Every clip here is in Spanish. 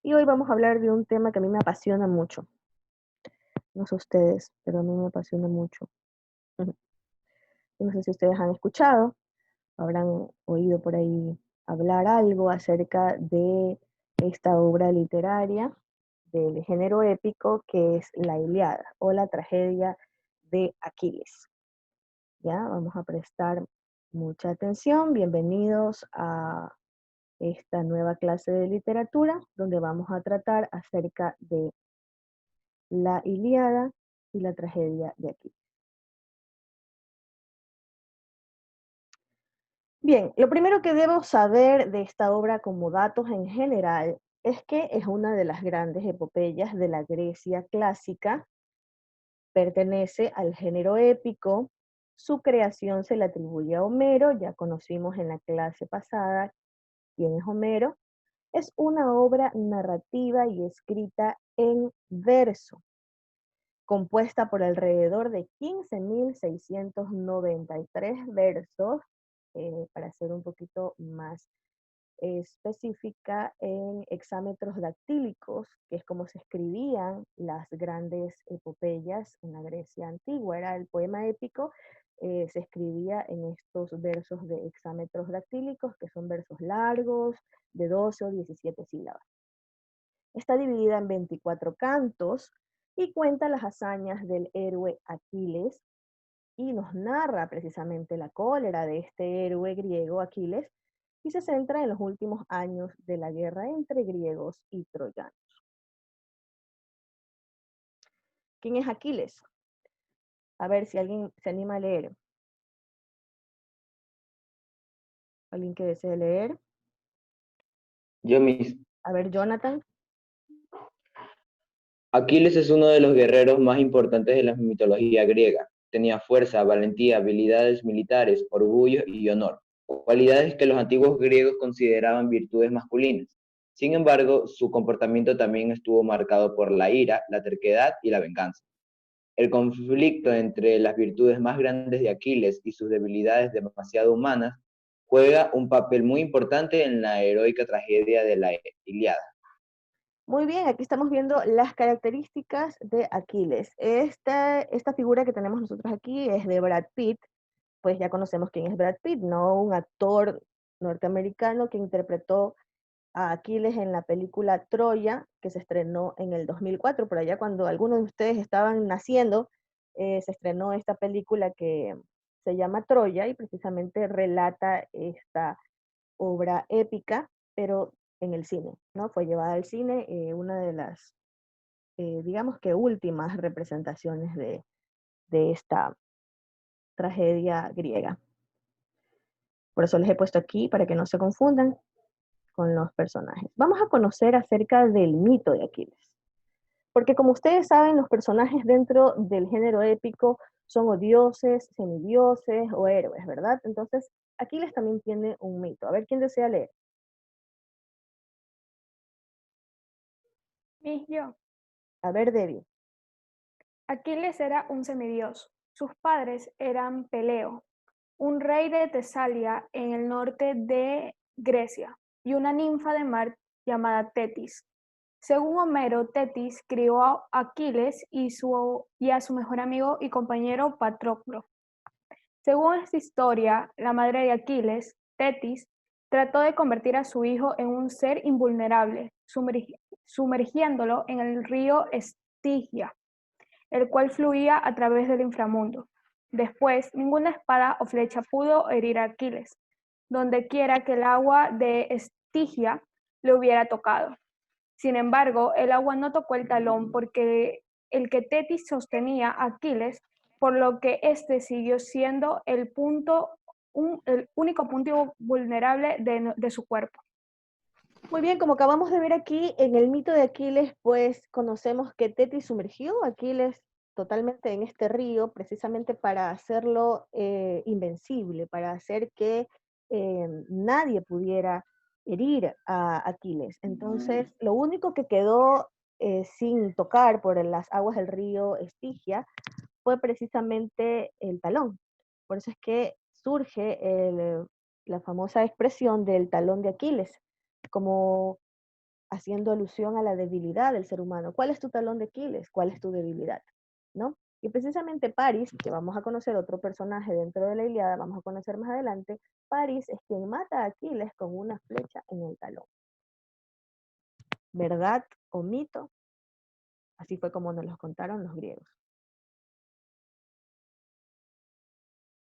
Y hoy vamos a hablar de un tema que a mí me apasiona mucho. No sé ustedes, pero a mí me apasiona mucho. No sé si ustedes han escuchado, habrán oído por ahí hablar algo acerca de esta obra literaria del género épico que es la Ilíada o la tragedia de Aquiles. Ya, vamos a prestar mucha atención. Bienvenidos a esta nueva clase de literatura donde vamos a tratar acerca de la Ilíada y la tragedia de Aquiles. Bien, lo primero que debo saber de esta obra como datos en general es que es una de las grandes epopeyas de la Grecia clásica, pertenece al género épico, su creación se le atribuye a Homero, ya conocimos en la clase pasada quién es Homero, es una obra narrativa y escrita en verso, compuesta por alrededor de 15.693 versos, para ser un poquito más específica, en hexámetros dactílicos, que es como se escribían las grandes epopeyas en la Grecia antigua. Era el poema épico, se escribía en estos versos de hexámetros dactílicos, que son versos largos, de 12 o 17 sílabas. Está dividida en 24 cantos y cuenta las hazañas del héroe Aquiles y nos narra precisamente la cólera de este héroe griego Aquiles y se centra en los últimos años de la guerra entre griegos y troyanos. ¿Quién es Aquiles? A ver si alguien se anima a leer. ¿Alguien que desee leer? Yo mismo. A ver, Jonathan. Aquiles es uno de los guerreros más importantes de la mitología griega. Tenía fuerza, valentía, habilidades militares, orgullo y honor, cualidades que los antiguos griegos consideraban virtudes masculinas. Sin embargo, su comportamiento también estuvo marcado por la ira, la terquedad y la venganza. El conflicto entre las virtudes más grandes de Aquiles y sus debilidades demasiado humanas juega un papel muy importante en la heroica tragedia de la Ilíada. Muy bien, aquí estamos viendo las características de Aquiles. Esta figura que tenemos nosotros aquí es de Brad Pitt, pues ya conocemos quién es Brad Pitt, ¿no? Un actor norteamericano que interpretó a Aquiles en la película Troya, que se estrenó en el 2004, por allá cuando algunos de ustedes estaban naciendo, se estrenó esta película que se llama Troya y precisamente relata esta obra épica, pero en el cine, ¿no? Fue llevada al cine, una de las, digamos que últimas representaciones de esta tragedia griega. Por eso les he puesto aquí para que no se confundan con los personajes. Vamos a conocer acerca del mito de Aquiles. Porque como ustedes saben, los personajes dentro del género épico son o dioses, semidioses o héroes, ¿verdad? Entonces, Aquiles también tiene un mito. A ver, ¿quién desea leer? Yo. A ver, Debbie. Aquiles era un semidios. Sus padres eran Peleo, un rey de Tesalia en el norte de Grecia, y una ninfa de mar llamada Tetis. Según Homero, Tetis crió a Aquiles y a su mejor amigo y compañero Patroclo. Según esta historia, la madre de Aquiles, Tetis, trató de convertir a su hijo en un ser invulnerable, sumergiéndolo en el río Estigia, el cual fluía a través del inframundo. Después, ninguna espada o flecha pudo herir a Aquiles, donde quiera que el agua de Estigia le hubiera tocado. Sin embargo, el agua no tocó el talón porque el que Tetis sostenía a Aquiles, por lo que éste siguió siendo el único punto vulnerable de su cuerpo. Muy bien, como acabamos de ver aquí, en el mito de Aquiles, pues conocemos que Tetis sumergió a Aquiles totalmente en este río, precisamente para hacerlo invencible, para hacer que nadie pudiera herir a Aquiles. Entonces, lo único que quedó sin tocar por las aguas del río Estigia fue precisamente el talón. Por eso es que surge la famosa expresión del talón de Aquiles, como haciendo alusión a la debilidad del ser humano. ¿Cuál es tu talón de Aquiles? ¿Cuál es tu debilidad? ¿No? Y precisamente Paris, que vamos a conocer otro personaje dentro de la Ilíada, vamos a conocer más adelante, Paris es quien mata a Aquiles con una flecha en el talón. ¿Verdad o mito? Así fue como nos los contaron los griegos.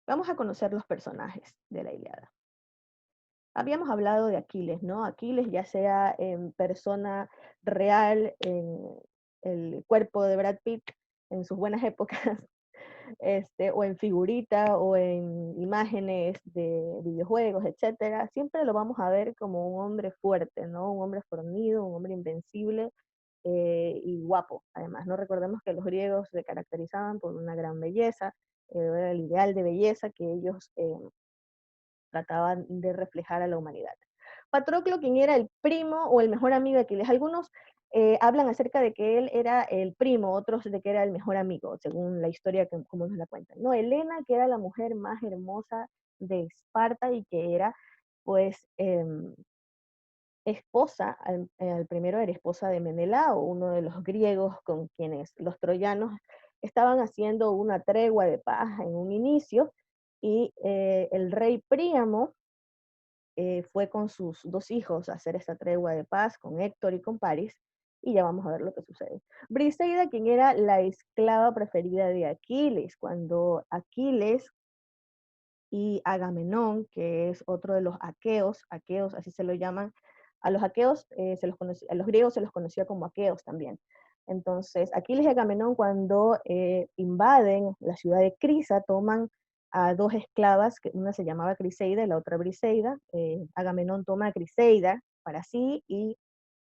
Vamos a conocer los personajes de la Ilíada. Habíamos hablado de Aquiles, ¿no? Aquiles, ya sea en persona real, en el cuerpo de Brad Pitt, en sus buenas épocas, o en figurita, o en imágenes de videojuegos, etcétera, siempre lo vamos a ver como un hombre fuerte, ¿no? Un hombre fornido, un hombre invencible, y guapo, además, ¿no? Recordemos que los griegos se caracterizaban por una gran belleza, era el ideal de belleza que ellos trataban de reflejar a la humanidad. Patroclo, quien era el primo o el mejor amigo de Aquiles. Algunos hablan acerca de que él era el primo, otros de que era el mejor amigo, según la historia como nos la cuentan. No, Helena, que era la mujer más hermosa de Esparta y que era, pues, esposa, al primero era esposa de Menelao, uno de los griegos con quienes los troyanos estaban haciendo una tregua de paz en un inicio, y el rey Príamo fue con sus dos hijos a hacer esta tregua de paz con Héctor y con Paris, y ya vamos a ver lo que sucede. Briseida, quien era la esclava preferida de Aquiles, cuando Aquiles y Agamenón, que es otro de los aqueos así se lo llaman, a los aqueos, a los griegos se los conocía como aqueos también. Entonces, Aquiles y Agamenón, cuando invaden la ciudad de Crisa, toman a dos esclavas, que una se llamaba Criseida y la otra Briseida. Agamenón toma a Criseida para sí y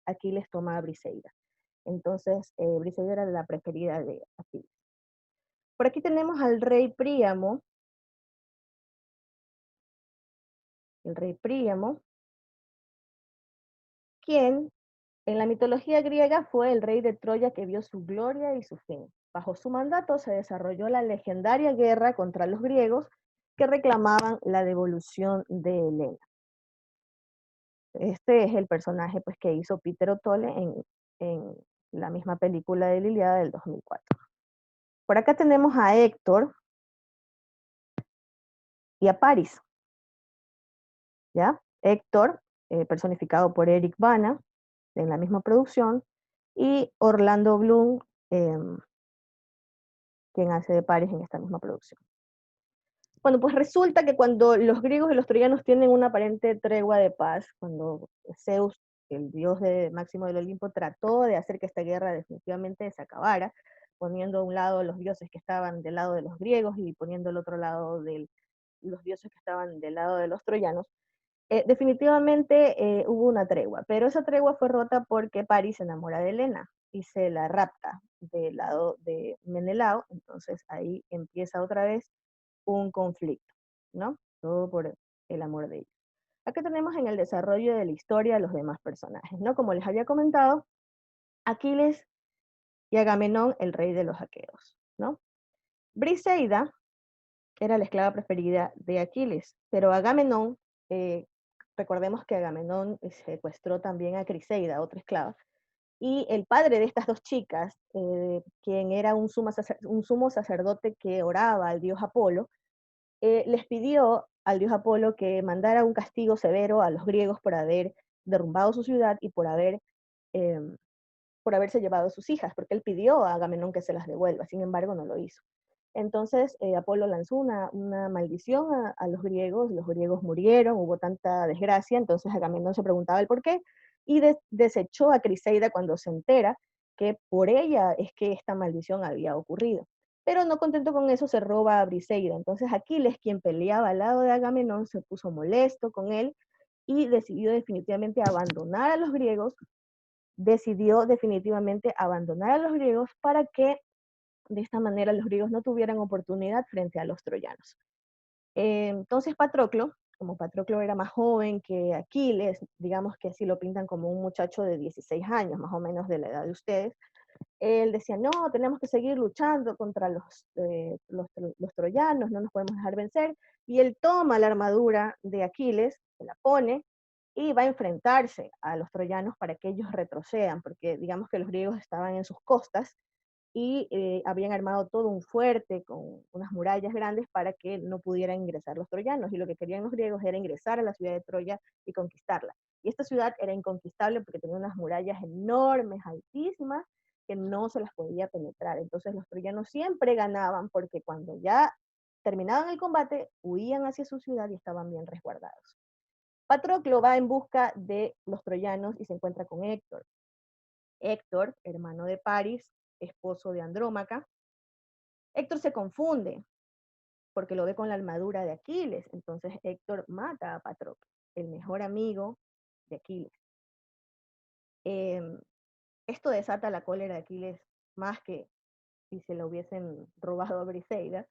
Aquiles toma a Briseida. Entonces, Briseida era la preferida de Aquiles. Por aquí tenemos al rey Príamo, quien en la mitología griega fue el rey de Troya que vio su gloria y su fin. Bajo su mandato se desarrolló la legendaria guerra contra los griegos que reclamaban la devolución de Helena. Este es el personaje, pues, que hizo Peter O'Toole en la misma película de la Ilíada del 2004. Por acá tenemos a Héctor y a Paris, ¿ya? Héctor, personificado por Eric Bana, en la misma producción, y Orlando Bloom, quien hace de Paris en esta misma producción. Bueno, pues resulta que cuando los griegos y los troyanos tienen una aparente tregua de paz, cuando Zeus, el dios máximo del Olimpo, trató de hacer que esta guerra definitivamente se acabara, poniendo a un lado los dioses que estaban del lado de los griegos y poniendo al otro lado los dioses que estaban del lado de los troyanos, definitivamente hubo una tregua, pero esa tregua fue rota porque Paris se enamora de Helena y se la rapta del lado de Menelao. Entonces ahí empieza otra vez un conflicto, ¿no? Todo por el amor de ella. Acá tenemos en el desarrollo de la historia a los demás personajes, ¿no? Como les había comentado, Aquiles y Agamenón, el rey de los aqueos, ¿no? Briseida era la esclava preferida de Aquiles, pero Agamenón, recordemos que Agamenón secuestró también a Criseida, otra esclava, y el padre de estas dos chicas, quien era un sumo sacerdote que oraba al dios Apolo, les pidió al dios Apolo que mandara un castigo severo a los griegos por haber derrumbado su ciudad y eh, por haberse llevado a sus hijas, porque él pidió a Agamenón que se las devuelva, sin embargo no lo hizo. Entonces Apolo lanzó una maldición a los griegos murieron, hubo tanta desgracia, entonces Agamenón se preguntaba el por qué, y desechó a Criseida cuando se entera que por ella es que esta maldición había ocurrido. Pero no contento con eso, se roba a Briseida. Entonces Aquiles, quien peleaba al lado de Agamenón, se puso molesto con él y decidió definitivamente abandonar a los griegos, para que de esta manera los griegos no tuvieran oportunidad frente a los troyanos. Entonces Patroclo, como Patroclo era más joven que Aquiles, digamos que así lo pintan como un muchacho de 16 años, más o menos de la edad de ustedes, él decía, no, tenemos que seguir luchando contra los troyanos, no nos podemos dejar vencer, y él toma la armadura de Aquiles, se la pone, y va a enfrentarse a los troyanos para que ellos retrocedan, porque digamos que los griegos estaban en sus costas y habían armado todo un fuerte con unas murallas grandes para que no pudieran ingresar los troyanos, y lo que querían los griegos era ingresar a la ciudad de Troya y conquistarla. Y esta ciudad era inconquistable porque tenía unas murallas enormes, altísimas, que no se las podía penetrar. Entonces los troyanos siempre ganaban porque cuando ya terminaban el combate, huían hacia su ciudad y estaban bien resguardados. Patroclo va en busca de los troyanos y se encuentra con Héctor. Héctor, hermano de Paris, esposo de Andrómaca. Héctor se confunde porque lo ve con la armadura de Aquiles. Entonces Héctor mata a Patroclo, el mejor amigo de Aquiles. Esto desata la cólera de Aquiles más que si se lo hubiesen robado a Briseida,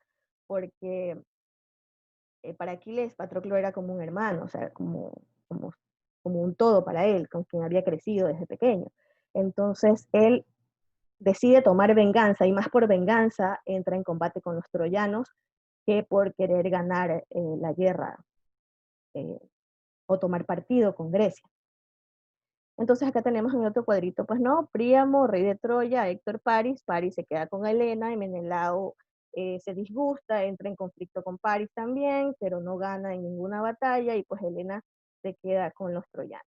porque para Aquiles Patroclo era como un hermano, o sea, como un todo para él, con quien había crecido desde pequeño. Entonces él decide tomar venganza, y más por venganza entra en combate con los troyanos que por querer ganar la guerra o tomar partido con Grecia. Entonces acá tenemos en otro cuadrito, pues no, Príamo, rey de Troya, Héctor Paris, Paris se queda con Helena, y Menelao se disgusta, entra en conflicto con Paris también, pero no gana en ninguna batalla, y pues Helena se queda con los troyanos.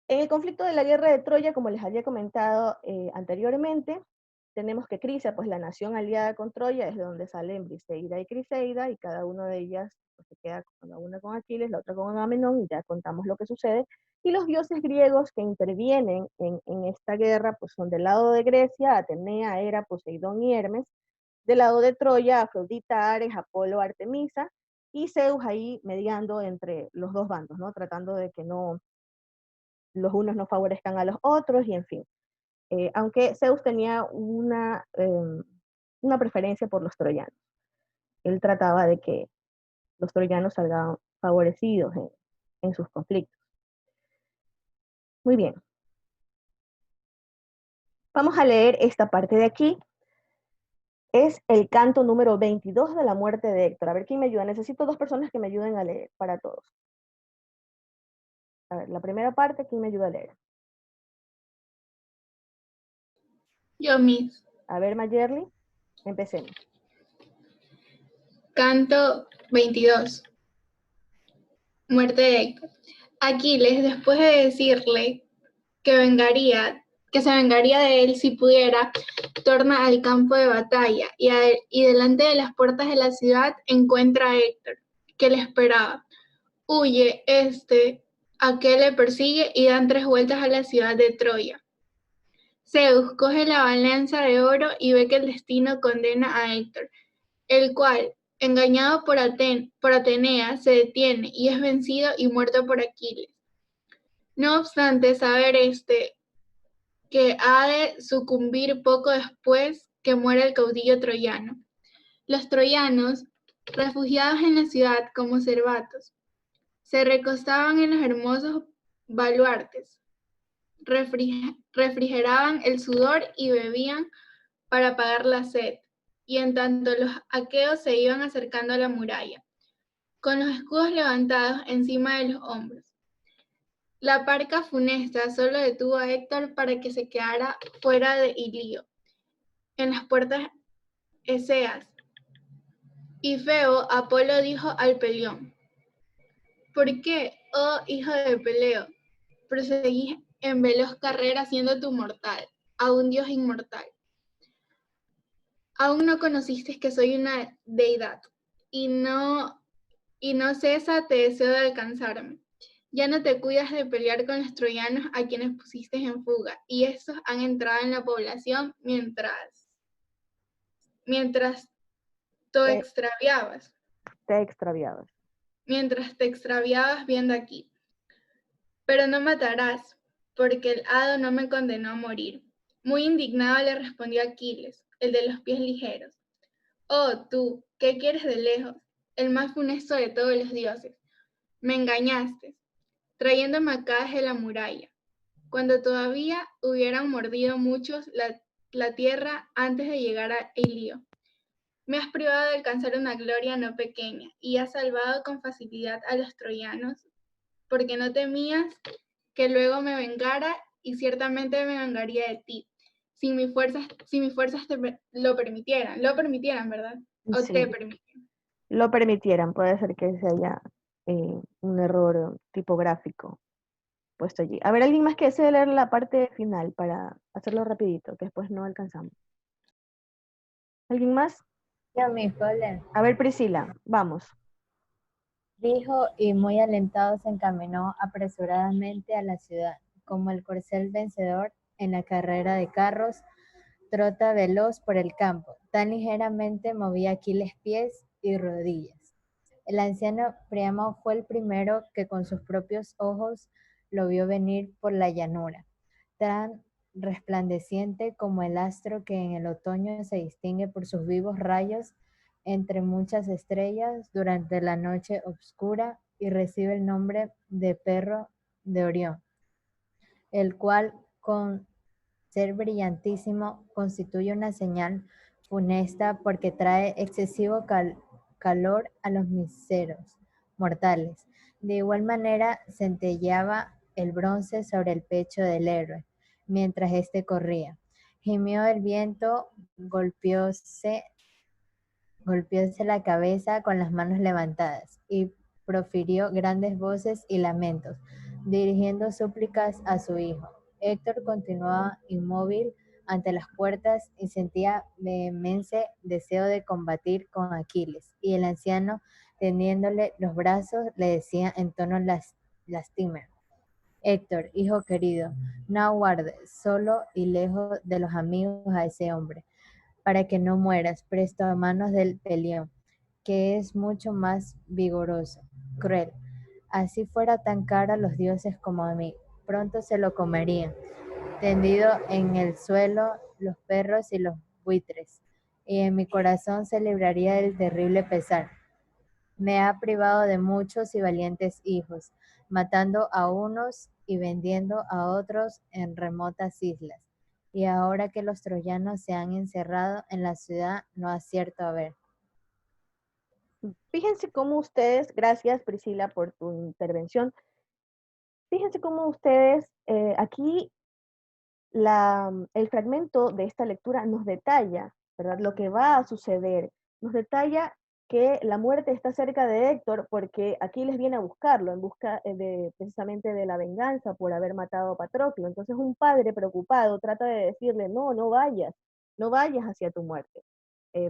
En el conflicto de la guerra de Troya, como les había comentado anteriormente, tenemos que Crisia, pues la nación aliada con Troya, es de donde salen Briseida y Criseida, y cada una de ellas pues, se queda con una con Aquiles, la otra con Agamenón, y ya contamos lo que sucede. Y los dioses griegos que intervienen en esta guerra pues son del lado de Grecia, Atenea, Hera, Poseidón y Hermes; del lado de Troya, Afrodita, Ares, Apolo, Artemisa, y Zeus ahí mediando entre los dos bandos, ¿no? Tratando de que no los unos no favorezcan a los otros, y en fin. Aunque Zeus tenía una preferencia por los troyanos. Él trataba de que los troyanos salgan favorecidos en sus conflictos. Muy bien. Vamos a leer esta parte de aquí. Es el canto número 22 de la muerte de Héctor. A ver quién me ayuda. Necesito 2 personas que me ayuden a leer para todos. A ver, la primera parte, ¿quién me ayuda a leer? Yo mismo. A ver, Mayerly, empecemos. Canto 22. Muerte de Héctor. Aquiles, después de decirle que se vengaría de él si pudiera, torna al campo de batalla y delante de las puertas de la ciudad encuentra a Héctor, que le esperaba. Huye aquel le persigue y dan 3 vueltas a la ciudad de Troya. Zeus coge la balanza de oro y ve que el destino condena a Héctor, el cual, engañado por Atenea, se detiene y es vencido y muerto por Aquiles. No obstante, saber que ha de sucumbir poco después que muera el caudillo troyano. Los troyanos, refugiados en la ciudad como cervatos, se recostaban en los hermosos baluartes, refrigeraban el sudor y bebían para apagar la sed, y en tanto los aqueos se iban acercando a la muralla, con los escudos levantados encima de los hombros. La parca funesta solo detuvo a Héctor para que se quedara fuera de Ilío, en las puertas eseas. Y Febo, Apolo dijo al Pelión: ¿por qué, oh hijo de Peleo, proseguís en veloz carrera siendo tú mortal, a un dios inmortal? Aún no conociste que soy una deidad, y no cesa te deseo de alcanzarme. Ya no te cuidas de pelear con los troyanos a quienes pusiste en fuga, y estos han entrado en la población mientras te extraviabas. Mientras te extraviabas viendo aquí. Pero no matarás, porque el hado no me condenó a morir. Muy indignado le respondió Aquiles, el de los pies ligeros. Oh, tú, ¿qué quieres de lejos? El más funesto de todos los dioses. Me engañaste, trayéndome acá desde la muralla, cuando todavía hubieran mordido muchos la tierra antes de llegar a Ilío. Me has privado de alcanzar una gloria no pequeña, y has salvado con facilidad a los troyanos porque no temías que luego me vengara, y ciertamente me vengaría de ti, si mis fuerzas lo permitieran, ¿verdad? O Sí, te permitieran. lo permitieran, puede ser que se haya un error tipográfico puesto allí. A ver, alguien más que desee leer la parte final para hacerlo rapidito, que después no alcanzamos. ¿Alguien más? Yo mismo, Len. A ver, Priscila, vamos. Dijo y muy alentado se encaminó apresuradamente a la ciudad, como el corcel vencedor en la carrera de carros, trota veloz por el campo. Tan ligeramente movía Aquiles pies y rodillas. El anciano Príamo fue el primero que con sus propios ojos lo vio venir por la llanura, tan resplandeciente como el astro que en el otoño se distingue por sus vivos rayos entre muchas estrellas durante la noche oscura, y recibe el nombre de perro de Orión, el cual con ser brillantísimo constituye una señal funesta porque trae excesivo calor a los míseros mortales. De igual manera centelleaba el bronce sobre el pecho del héroe, mientras éste corría. Gimió el viento, golpeóse la cabeza con las manos levantadas, y profirió grandes voces y lamentos, dirigiendo súplicas a su hijo. Héctor continuaba inmóvil ante las puertas y sentía vehemente deseo de combatir con Aquiles, y el anciano, tendiéndole los brazos, le decía en tono lastimero: Héctor, hijo querido, no aguardes solo y lejos de los amigos a ese hombre, para que no mueras presto a manos del Pelión, que es mucho más vigoroso, cruel. Así fuera tan cara a los dioses como a mí, pronto se lo comerían, tendido en el suelo los perros y los buitres, y en mi corazón se libraría del terrible pesar. Me ha privado de muchos y valientes hijos, matando a unos y vendiendo a otros en remotas islas. Y ahora que los troyanos se han encerrado en la ciudad, no acierto a ver. Fíjense cómo ustedes, gracias Priscila por tu intervención, fíjense cómo ustedes, aquí el fragmento de esta lectura nos detalla, ¿verdad? Lo que va a suceder, nos detalla que la muerte está cerca de Héctor porque Aquiles viene a buscarlo, en busca precisamente de la venganza por haber matado a Patroclo. Entonces un padre preocupado trata de decirle, no, no vayas hacia tu muerte.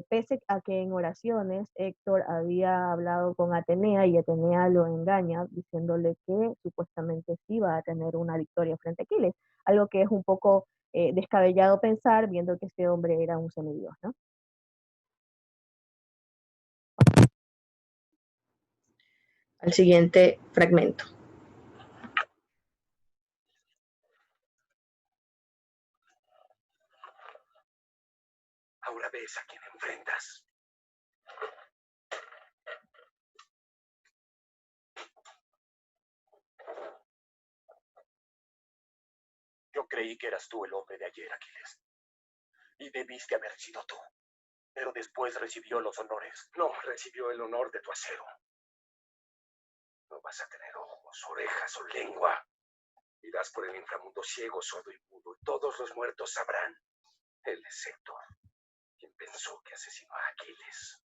Pese a que en oraciones Héctor había hablado con Atenea y Atenea lo engaña diciéndole que supuestamente sí iba a tener una victoria frente a Aquiles, algo que es un poco descabellado pensar viendo que este hombre era un semidios, ¿no? Al siguiente fragmento. Ahora ves a quién enfrentas. Yo creí que eras tú el hombre de ayer, Aquiles. Y debiste haber sido tú. Pero después recibió los honores. No, recibió el honor de tu acero. No vas a tener ojos, orejas o lengua. Irás por el inframundo ciego, sordo y mudo, y todos los muertos sabrán. Él es Héctor, quien pensó que asesinó a Aquiles.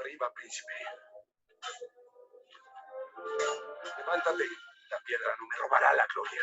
arriba, príncipe. Levántate. La piedra no me robará la gloria.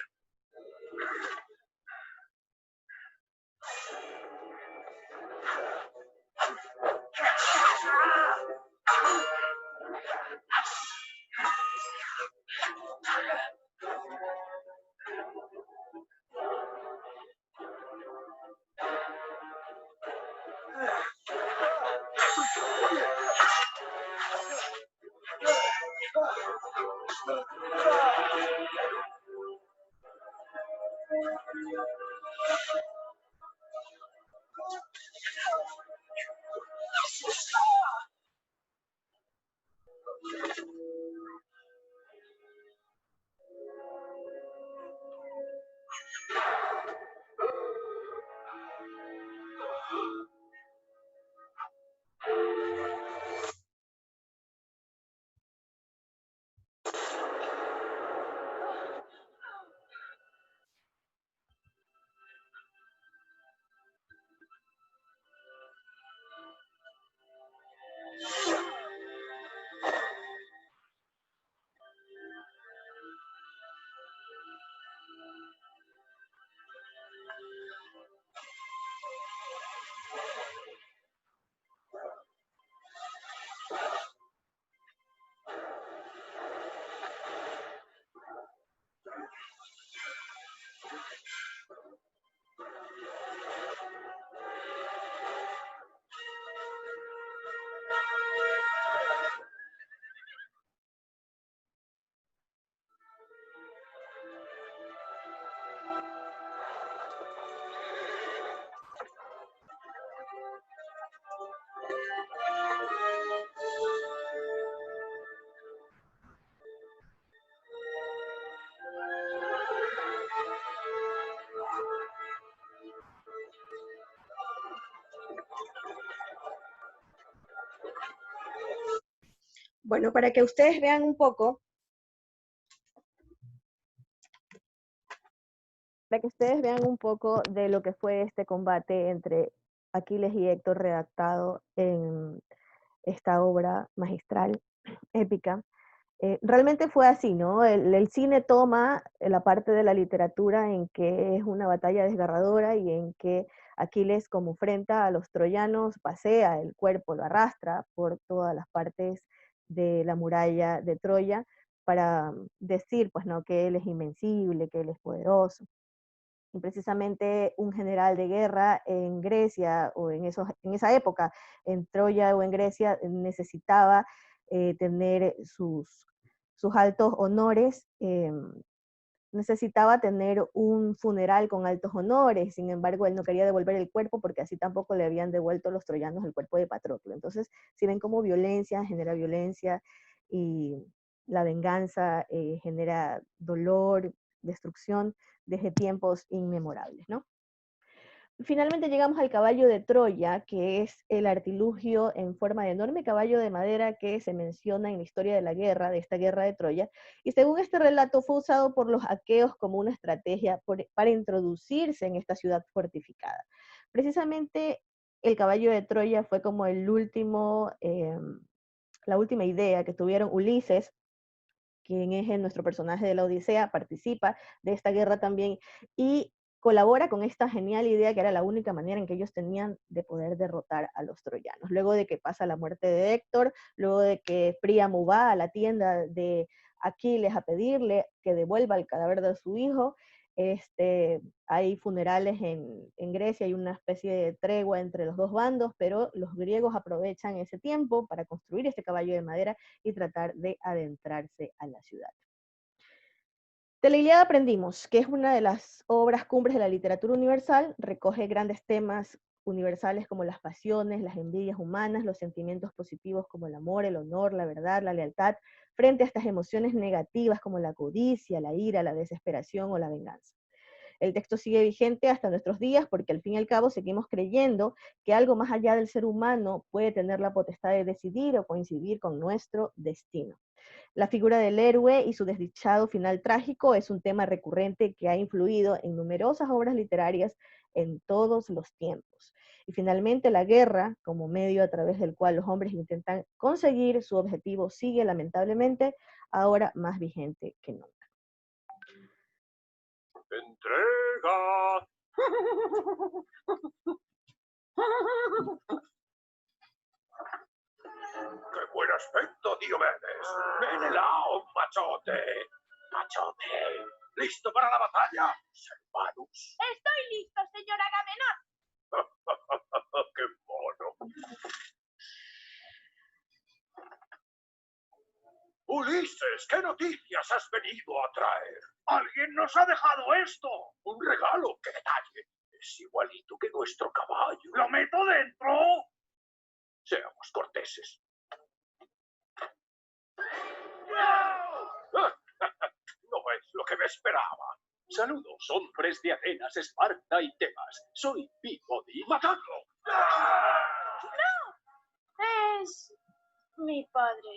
Bueno, para que ustedes vean un poco, de lo que fue este combate entre Aquiles y Héctor redactado en esta obra magistral, épica. Realmente fue así, ¿no? El cine toma la parte de la literatura en que es una batalla desgarradora y en que Aquiles, como enfrenta a los troyanos, pasea el cuerpo, lo arrastra por todas las partes de la muralla de Troya para decir, pues, ¿no?, que él es invencible, que él es poderoso. Y precisamente un general de guerra en Grecia, o en esa época, en Troya o en Grecia, necesitaba tener sus altos honores, necesitaba tener un funeral con altos honores. Sin embargo, él no quería devolver el cuerpo porque así tampoco le habían devuelto los troyanos el cuerpo de Patroclo. Entonces, si ven cómo violencia genera violencia y la venganza genera dolor, destrucción, desde tiempos inmemorables, ¿no? Finalmente llegamos al caballo de Troya, que es el artilugio en forma de enorme caballo de madera que se menciona en la historia de la guerra, de esta guerra de Troya, y según este relato fue usado por los aqueos como una estrategia para introducirse en esta ciudad fortificada. Precisamente el caballo de Troya fue como la última idea que tuvieron Ulises, quien es nuestro personaje de la Odisea, participa de esta guerra también y colabora con esta genial idea que era la única manera en que ellos tenían de poder derrotar a los troyanos. Luego de que pasa la muerte de Héctor, luego de que Príamo va a la tienda de Aquiles a pedirle que devuelva el cadáver de su hijo, hay funerales en Grecia, hay una especie de tregua entre los dos bandos, pero los griegos aprovechan ese tiempo para construir este caballo de madera y tratar de adentrarse a la ciudad. De la Ilíada aprendimos que es una de las obras cumbres de la literatura universal, recoge grandes temas universales como las pasiones, las envidias humanas, los sentimientos positivos como el amor, el honor, la verdad, la lealtad, frente a estas emociones negativas como la codicia, la ira, la desesperación o la venganza. El texto sigue vigente hasta nuestros días porque al fin y al cabo seguimos creyendo que algo más allá del ser humano puede tener la potestad de decidir o coincidir con nuestro destino. La figura del héroe y su desdichado final trágico es un tema recurrente que ha influido en numerosas obras literarias en todos los tiempos. Y finalmente la guerra, como medio a través del cual los hombres intentan conseguir su objetivo, sigue lamentablemente ahora más vigente que nunca. ¡Entrega! ¡Qué buen aspecto, Diomedes! ¡Menelao, machote! ¡Machote! ¿Listo para la batalla, Servanus? Estoy listo, señor Agamenón. ¡Qué mono! Ulises, ¿qué noticias has venido a traer? ¡Alguien nos ha dejado esto! ¡Un regalo! ¡Qué detalle! Es igualito que nuestro caballo. ¿Lo meto dentro? Seamos corteses. No es lo que me esperaba. Saludos, hombres de Atenas, Esparta y Tebas. Soy Peabody. ¡Matadlo! Es mi padre.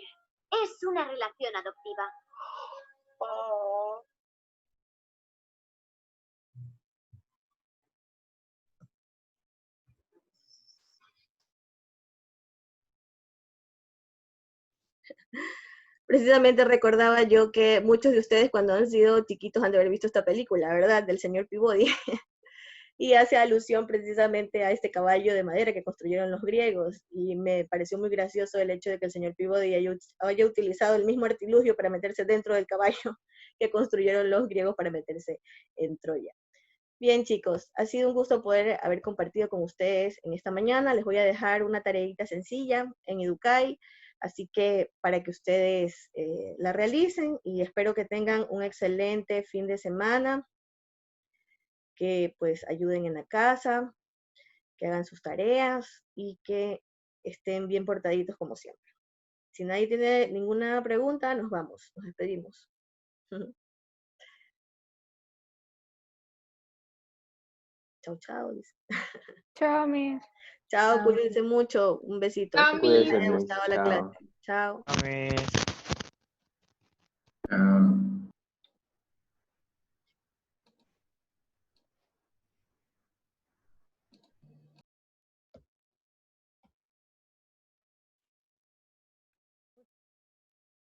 Es una relación adoptiva. Oh. Precisamente recordaba yo que muchos de ustedes cuando han sido chiquitos han de haber visto esta película, ¿verdad? Del señor Peabody. Y hace alusión precisamente a este caballo de madera que construyeron los griegos. Y me pareció muy gracioso el hecho de que el señor Peabody haya utilizado el mismo artilugio para meterse dentro del caballo que construyeron los griegos para meterse en Troya. Bien, chicos, ha sido un gusto poder haber compartido con ustedes en esta mañana. Les voy a dejar una tareita sencilla en Educai, así que para que ustedes la realicen, y espero que tengan un excelente fin de semana, que pues ayuden en la casa, que hagan sus tareas y que estén bien portaditos como siempre. Si nadie tiene ninguna pregunta, nos vamos, nos despedimos. Chao, chao. Chao, mis. Chao, Chao. cuídense mucho. Un besito. Chao, Espero que les Cuídense, haya Miss. gustado la Chao. clase. Chao. Amén. Chao.